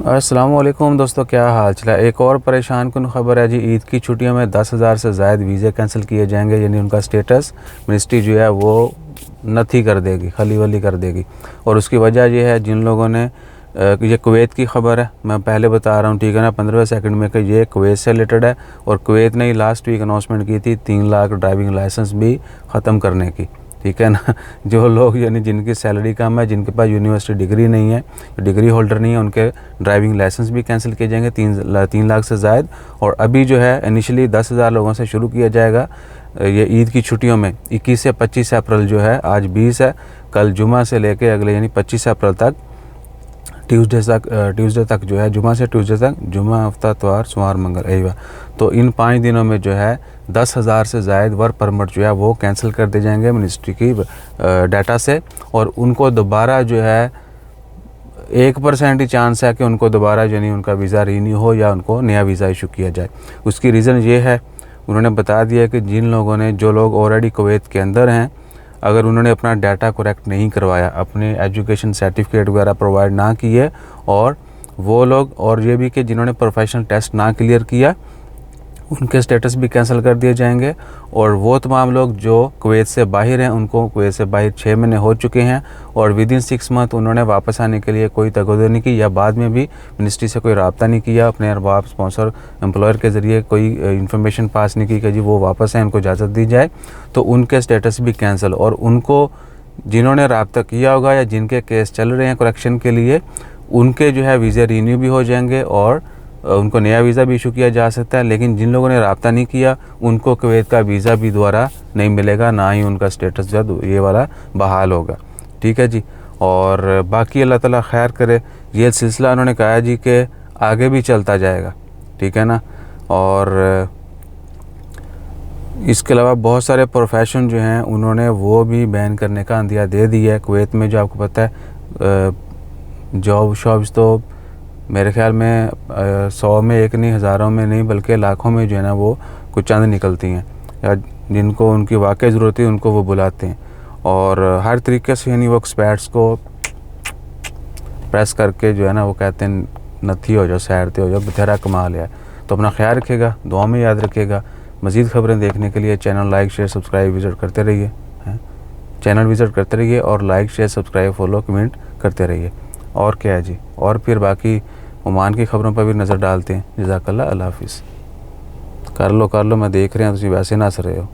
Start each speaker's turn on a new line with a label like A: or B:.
A: अस्सलामुअलैकुम दोस्तों, क्या हाल चाल है। एक और परेशान कुन ख़बर है जी। ईद की छुट्टियों में 10,000 से ज़ायद वीज़े कैंसिल किए जाएंगे, यानी उनका स्टेटस मिनिस्ट्री जो है वो नथी कर देगी, खली वली कर देगी। और उसकी वजह यह है, जिन लोगों ने ये कुवैत की ख़बर है, मैं पहले बता रहा हूँ, ठीक है ना, 15वें सेकंड में कि ये कुवैत से रिलेटेड है। और कुवैत ने ही लास्ट वीक अनाउंसमेंट की थी 3 लाख ड्राइविंग लाइसेंस भी ख़त्म करने की, ठीक है ना। जो लोग यानी जिनकी सैलरी कम है, जिनके पास यूनिवर्सिटी डिग्री नहीं है, डिग्री होल्डर नहीं है, उनके ड्राइविंग लाइसेंस भी कैंसिल किए जाएंगे 3 लाख से ज़ायद। और अभी जो है इनिशियली 10,000 लोगों से शुरू किया जाएगा ये ईद की छुट्टियों में। 21 से 25 अप्रैल जो है, आज 20 है, कल जुमा से लेके अगले यानी 25 अप्रैल तक, ट्यूसडे तक जो है, जुमा से ट्यूसडे तक, जुमा हफ्ता इतवार सोमवार मंगल एवा, तो इन 5 दिनों में जो है 10,000 से ज़ायद वर्क परमिट जो है वो कैंसिल कर दिए जाएंगे मिनिस्ट्री की डाटा से। और उनको दोबारा जो है 1% ही चांस है कि उनको दोबारा जो नहीं उनका वीज़ा रीन्यू हो या उनको नया वीज़ा इशू किया जाए। उसकी रीज़न ये है, उन्होंने बता दिया कि जिन लोगों ने, जो लोग ऑलरेडी कुवैत के अंदर हैं, अगर उन्होंने अपना डाटा करेक्ट नहीं करवाया, अपने एजुकेशन सर्टिफिकेट वगैरह प्रोवाइड ना किए, और वो लोग, और ये भी कि जिन्होंने प्रोफेशनल टेस्ट ना क्लियर किया, उनके स्टेटस भी कैंसिल कर दिए जाएंगे। और वो तमाम लोग जो कुवैत से बाहर हैं, उनको कुवैत से बाहर 6 महीने हो चुके हैं और विदिन 6 मंथ उन्होंने वापस आने के लिए कोई तगदो नहीं की, या बाद में भी मिनिस्ट्री से कोई रब्ता नहीं किया, अपने अरबाब स्पॉन्सर एम्प्लॉयर के ज़रिए कोई इन्फॉर्मेशन पास नहीं की कि जी वो वापस हैं, उनको इजाज़त दी जाए, तो उनके स्टेटस भी कैंसिल। और उनको जिन्होंने रब्ता किया होगा या जिनके केस चल रहे हैं करेक्शन के लिए, उनके जो है वीज़े रीन्यू भी हो जाएंगे और उनको नया वीज़ा भी इशू किया जा सकता है। लेकिन जिन लोगों ने रब्ता नहीं किया, उनको कुवैत का वीज़ा भी दोबारा नहीं मिलेगा, ना ही उनका स्टेटस जो ये वाला बहाल होगा, ठीक है जी। और बाकी अल्लाह ताला खैर करे, ये सिलसिला उन्होंने कहा जी कि आगे भी चलता जाएगा, ठीक है ना। और इसके अलावा बहुत सारे प्रोफेशन जो हैं उन्होंने वो भी बैन करने का अंदिया दे दिया है कुवैत में। जो आपको पता है जॉब शॉप्स तो मेरे ख्याल में 100 में एक नहीं, हज़ारों में नहीं, बल्कि लाखों में जो है ना वो कुछ चंद निकलती हैं, या जिनको उनकी वाकई ज़रूरत है उनको वो बुलाते हैं। और हर तरीके से यानी वो एक्सपर्ट्स को प्रेस करके जो है ना वो कहते हैं नथी हो जाओ, सैरते हो जाओ, बथेरा कमा लिया। तो अपना ख्याल रखिएगा, दुआ में याद रखिएगा। मज़ीद ख़बरें देखने के लिए channel like share subscribe visit करते रहिए, चैनल विज़िट करते रहिए और like share subscribe follow comment करते रहिए। और क्या है जी, और फिर बाकी ओमान की ख़बरों पर भी नज़र डालते हैं। जज़ाकल्लाह, अल्लाह हाफ़िज़। कर लो, मैं देख रहे हैं, तुम वैसे ना हंस रहे हो।